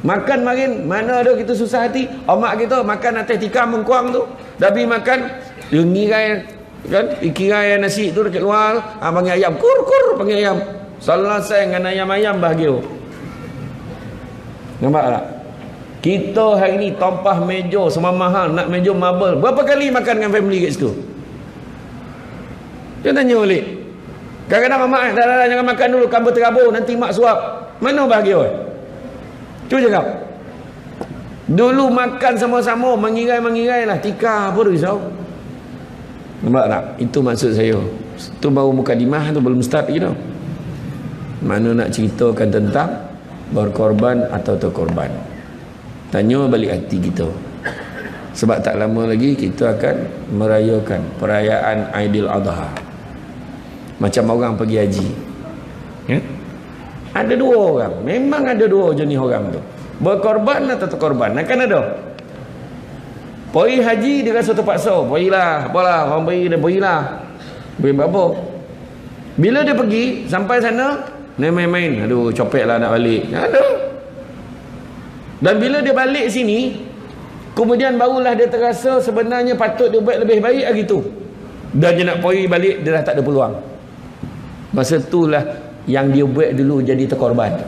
Makan makin mana ada kita susah hati. Omak kita makan atas tikam mengkuang tu, tapi makan ngirai kan, ikirai nasi tu dekat luar, panggil ayam kur panggil ayam. Selesai dengan ayam bahagia. Nampak tak? Kita hari ni tumpah meja semua mahal, nak meja marble. Berapa kali makan dengan family kat situ? Dia tanya balik. Kadang-kadang mak dah jangan makan dulu, kamu terabur nanti mak suap. Mana bahagia? Cuba cakap. Dulu makan sama-sama, mengirai lah, tikar apa risau. Nampak tak? Itu maksud saya. Itu baru mukadimah tu, belum start lagi tau. Mana nak ceritakan tentang berkorban atau terkorban. Tanya balik hati kita. Sebab tak lama lagi kita akan merayakan perayaan Aidil Adha. Macam orang pergi haji. Ya? Ada dua orang. Memang ada dua jenis orang tu. Berkorban atau terkorban. Akan ada. Pergi haji dia rasa terpaksa. Pergilah. Apalah. Orang pergi dia pergilah. Pergi apa? Bila dia pergi sampai sana, dia main-main. Aduh, copek lah nak balik. Ada. Dan bila dia balik sini, kemudian barulah dia terasa sebenarnya patut dia buat lebih baik hari tu. Dan dia nak pergi balik, dia dah tak ada peluang. Masa itulah yang dia buat dulu jadi terkorban.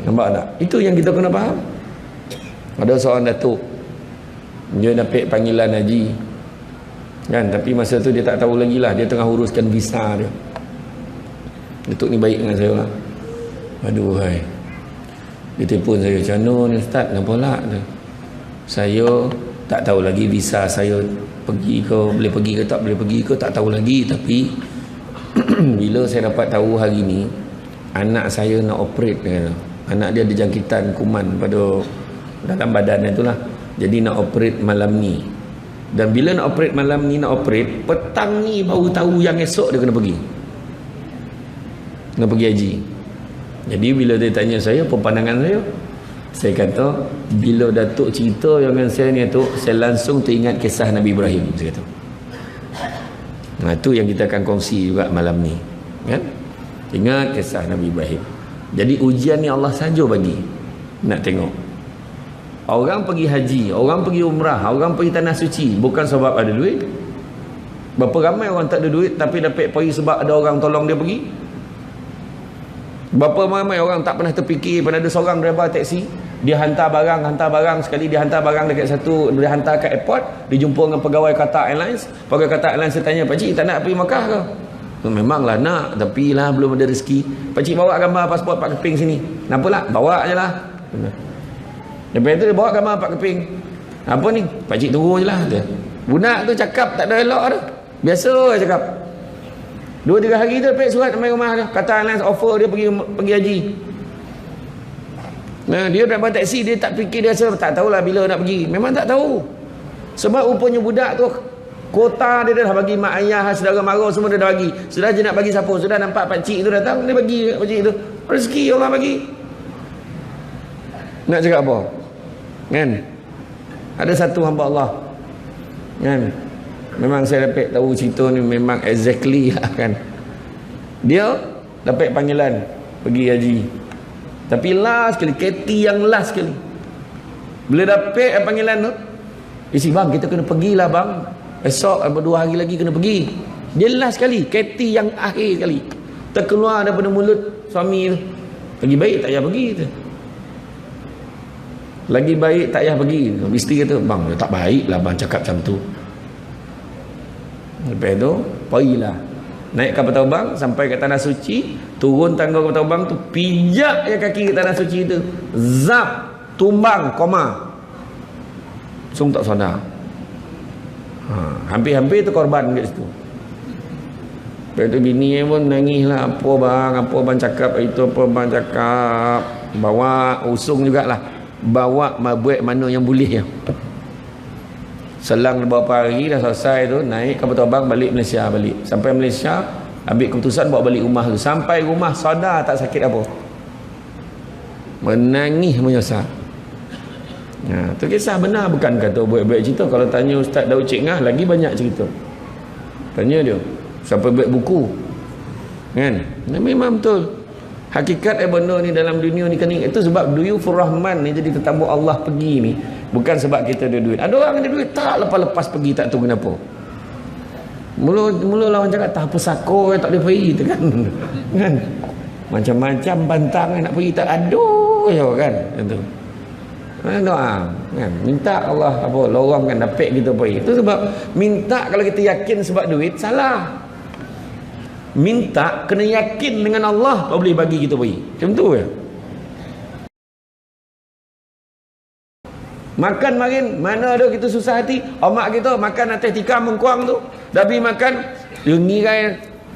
Nampak tak? Itu yang kita kena faham. Ada seorang datuk, dia dapat panggilan haji kan, tapi masa tu dia tak tahu lagi lah, dia tengah uruskan visa dia. Datuk ni baik dengan saya lah. Aduh hai, dia telefon saya, macam mana ni Ustaz, kenapa lah tu? Saya tak tahu lagi visa saya pergi ke, boleh pergi ke tak boleh pergi ke, tak tahu lagi. Tapi bila saya dapat tahu hari ni anak saya nak operate, anak dia ada jangkitan kuman pada dalam badan itulah, jadi nak operate malam ni. Dan bila nak operate malam ni, nak operate petang ni baru tahu yang esok dia kena pergi haji. Jadi bila dia tanya saya apa pandangan saya kata bila Datuk cerita dengan saya ni tu, saya langsung teringat kisah Nabi Ibrahim. Saya kata itu yang kita akan kongsi juga malam ni kan? Ingat kisah Nabi Ibrahim. Jadi ujian ni Allah saja bagi nak tengok. Orang pergi haji, orang pergi umrah, orang pergi tanah suci bukan sebab ada duit. Berapa ramai orang tak ada duit tapi dapat pergi sebab ada orang tolong dia pergi. Berapa ramai orang tak pernah terfikir. Pernah ada seorang driver taksi, dia hantar barang sekali, dia hantar barang dekat satu, dia hantar kat airport, dia jumpa dengan pegawai Qatar Airlines. Pegawai Qatar Airlines dia tanya, "Pakcik tak nak pergi Makkah ke?" "Memanglah nak, tapi lah belum ada rezeki." "Pakcik bawa gambar pasport Pak Keping sini." "Kenapa lah? Bawa je lah." Lepas tu dia bawa gambar Pak Keping. "Apa ni?" "Pakcik tunggu je lah." Budak tu cakap tak ada elok tu, biasa je cakap. 2-3 hari tu dapat surat sampai rumah dia, Qatar Airlines offer dia pergi haji. Nah, dia driver taksi, dia tak fikir, dia rasa tak tahulah bila nak pergi. Memang tak tahu. Sebab rupanya budak tu kota dia dah bagi mak ayah, saudara mara semua dia dah bagi. Sudah je nak bagi siapa? Sudah nampak pakcik tu datang, dia bagi pakcik tu. Rezeki Allah bagi. Nak cakap apa? Kan? Ada satu hamba Allah. Kan? Memang saya dapat tahu cerita ni memang exactly lah kan. Dia dapat panggilan pergi haji. Tapi last sekali, Katie yang last sekali. Bila dapat panggilan tu, isi bang kita kena pergilah bang. Esok 2 hari lagi kena pergi. Dia last sekali, Katie yang akhir sekali. Terkeluar daripada mulut suami tu. Lagi baik tak payah pergi tu. Lagi baik tak payah pergi. Isteri kata, "Bang, tak baik lah bang cakap macam tu." Lepas tu pergilah, naik kapal terbang sampai ke tanah suci, turun tangga kapal terbang tu, pijak je kaki ke tanah suci tu, zap, tumbang, koma, langsung tak sadar. Hampir-hampir tu korban kat situ. Lepas tu bini pun nangis lah, apa bang cakap itu, apa bang cakap, bawa usung jugalah, bawa buat mana yang boleh ya. Selang beberapa hari dah selesai tu, naik kapal terbang balik Malaysia balik. Sampai Malaysia, ambil keputusan bawa balik rumah tu. Sampai rumah sadar tak sakit apa. Menangis menyesal. Tu kisah benar bukan kata buat-buat cerita. Kalau tanya Ustaz Daud Cik Ngah lagi banyak cerita. Tanya dia. Sampai buat buku. Kan? Memang betul. Hakikat benda ni dalam dunia ni kan, itu sebab duyufur rahman ni jadi tetamu Allah pergi ni bukan sebab kita ada duit. Ada orang ada duit tak lepas-lepas pergi, tak tahu kenapa. Mula lawan cakap tak apa sako tak boleh pergi tu kan. Kan? Macam-macam bantang nak pergi tak aduh ya kan. Itu. Doa kan, minta Allah apa lorongkan dapat kita pergi. Itu sebab minta kalau kita yakin sebab duit salah. Minta kena yakin dengan Allah baru boleh bagi kita pergi. Macam tu ya. Makan marin mana ada kita susah hati. Omak kita makan atas tikam mengkuang tu. Dah pergi makan dia ngirai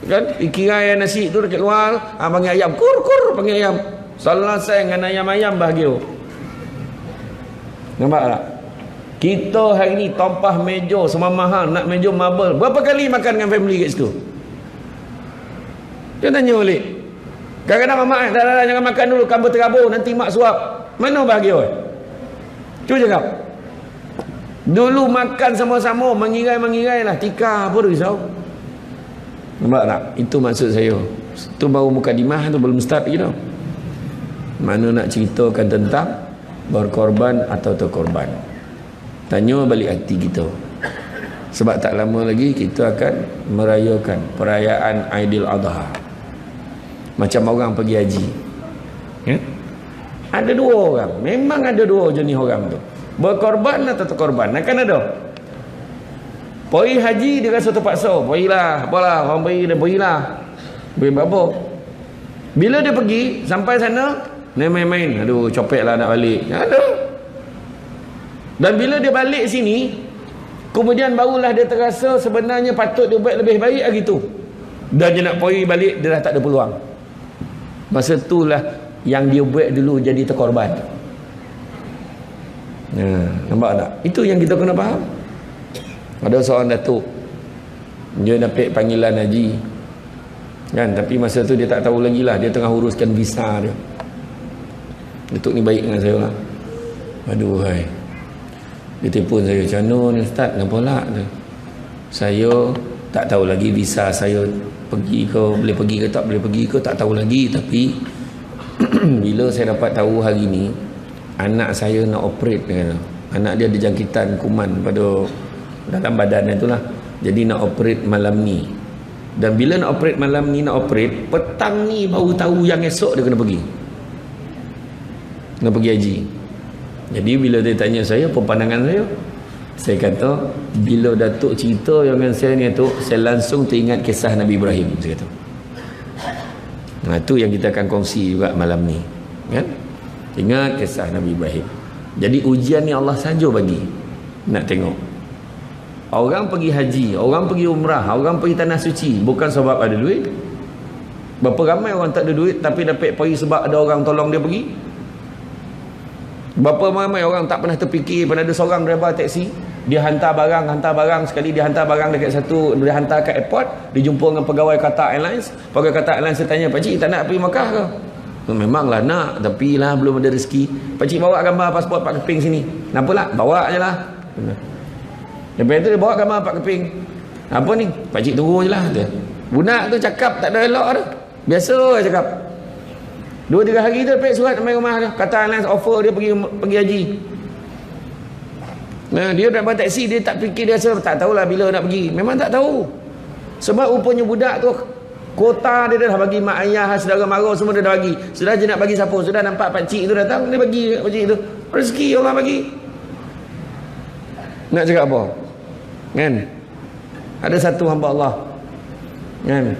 kan, ikirai nasi tu dekat luar, panggil ayam kur panggil ayam. Selesai dengan ayam-ayam bahagia. Nampak tak? Kita hari ni tompah meja semua mahal, nak meja marble. Berapa kali makan dengan family kat situ? Dia tanya balik. Kadang-kadang mak dah jangan makan dulu, kamu terabur nanti mak suap. Mana bahagia? Cuba cakap. Dulu makan sama-sama, mengirai lah, tikar apa risau. Nampak tak? Itu maksud saya. Itu baru mukadimah tu, belum start lagi tau. Mana nak ceritakan tentang berkorban atau terkorban. Tanya balik hati kita. Sebab tak lama lagi kita akan merayakan perayaan Aidil Adha. Macam orang pergi haji. Ya? Ada dua orang. Memang ada dua jenis orang tu. Berkorban atau terkorban. Akan ada. Pergi haji dia rasa terpaksa. Pergilah. Apalah. Orang pergi dia pergilah. Pergi apa? Bila dia pergi. Sampai sana. Dia main-main. Aduh copek lah nak balik. Ada. Dan bila dia balik sini. Kemudian barulah dia terasa sebenarnya patut dia buat lebih baik lagi tu. Dan dia nak pergi balik. Dia dah tak ada peluang. Masa itulah yang dia buat dulu jadi terkorban. Nampak tak? Itu yang kita kena faham. Ada seorang datuk, dia dapat panggilan haji kan, tapi masa tu dia tak tahu lagi lah, dia tengah uruskan visa dia. Datuk ni baik dengan saya lah. Aduh hai, dia telefon saya, macam mana ni Ustaz, kenapa lah tu? Saya tak tahu lagi visa saya pergi ke, boleh pergi ke tak boleh pergi ke, tak tahu lagi. Tapi bila saya dapat tahu hari ni anak saya nak operate kan. Anak dia ada jangkitan kuman pada dalam badan itulah. Jadi nak operate malam ni. Dan bila nak operate malam ni, nak operate petang ni baru tahu yang esok dia kena pergi. Kena pergi haji. Jadi bila dia tanya saya apa pandangan saya kata bila Datuk cerita yang dengan saya ni tu, saya langsung teringat kisah Nabi Ibrahim. Saya kata. Nah, itu yang kita akan kongsi juga malam ni. Kan? Ingat kisah Nabi Ibrahim. Jadi ujian ni Allah saja bagi. Nak tengok. Orang pergi haji, orang pergi umrah, orang pergi tanah suci bukan sebab ada duit. Berapa ramai orang tak ada duit tapi dapat pergi sebab ada orang tolong dia pergi. Berapa ramai orang tak pernah terfikir. Pernah ada seorang driver taksi, dia hantar barang sekali, dia hantar barang dekat satu, dia hantar kat airport, dia jumpa dengan pegawai Qatar Airlines. Pegawai Qatar Airlines dia tanya, "Pakcik tak nak pergi Makkah ke?" "Memanglah nak, tapi lah belum ada rezeki." "Pakcik bawa gambar pasport Pak Keping sini." "Kenapa lah? Bawa je lah." Lepas tu dia bawa gambar Pak Keping. "Apa ni?" "Pakcik tunggu je lah." Budak tu cakap tak ada elok tu. Biasa lah cakap. 2-3 hari tu dapat surat sampai rumah dia. Qatar Airlines offer dia pergi haji. Nah, dia dapat taksi, dia tak fikir, dia rasa tak tahulah bila nak pergi. Memang tak tahu. Sebab rupanya budak tu kota dia dah bagi mak ayah, saudara mara semua dia dah bagi. Sudah je nak bagi siapa? Sudah nampak pakcik tu datang, dia bagi pakcik tu. Rezeki Allah bagi. Nak cakap apa? Kan? Ada satu hamba Allah. Kan?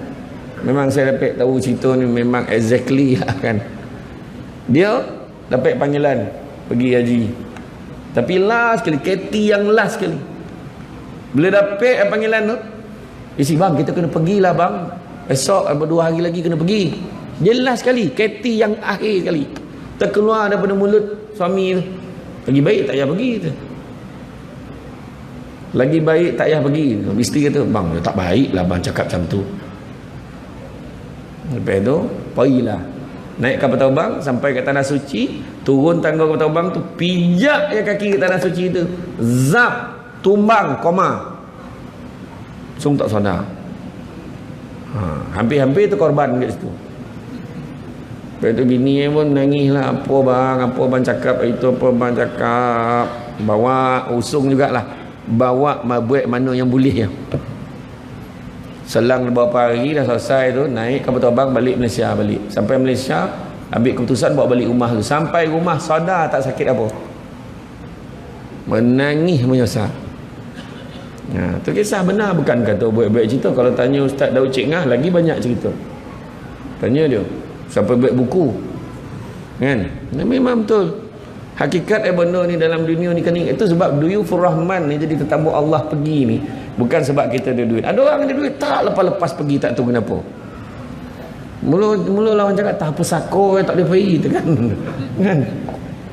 Memang saya dapat tahu cerita ni memang exactly lah kan. Dia dapat panggilan pergi haji. Tapi last sekali, Katie yang last sekali. Bila dapat panggilan tu, isi bang kita kena pergilah bang. Esok 2 hari lagi kena pergi. Dia last sekali, Katie yang akhir sekali. Terkeluar daripada mulut suami tu. Lagi baik tak payah pergi tu. Lagi baik tak payah pergi. Isteri kata, "Bang, tak baik lah bang cakap macam tu." Lepas tu, pergilah. Naik kapal terbang sampai ke tanah suci, turun tangga kapal terbang tu, pijak je kaki ke tanah suci tu. Zap, tumbang, koma. Langsung tak sadar. Hampir-hampir tu korban kat situ. Lepas tu bini pun nangis lah, apa bang cakap itu, apa bang cakap. Bawa usung jugalah, bawa buat mana yang boleh ya. Selang beberapa hari dah selesai tu, naik kapal terbang balik Malaysia balik. Sampai Malaysia, ambil keputusan bawa balik rumah tu. Sampai rumah sadar tak sakit apa. Menangis menyesal. Tu kisah benar bukan kata buat-buat cerita. Kalau tanya Ustaz Daud Cik Ngah, lagi banyak cerita. Tanya dia. Sampai buat buku. Kan? Memang betul. Hakikat benda ni dalam dunia ni kan, itu sebab duyufur rahman ni jadi tetamu Allah pergi ni bukan sebab kita ada duit. Ada orang ada duit tak lepas-lepas pergi, tak tahu kenapa. Mula lawan cakap tak apa sako tak boleh pergi tu kan. Kan?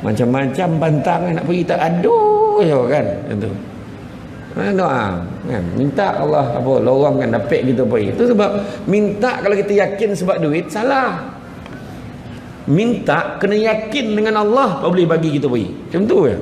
Macam-macam bantang nak pergi tak aduh ya kan. Itu. Doa kan, minta Allah apa lorongkan dapat kita pergi. Itu sebab minta kalau kita yakin sebab duit salah. Minta kena yakin dengan Allah baru boleh bagi kita pergi. Macam tu ya.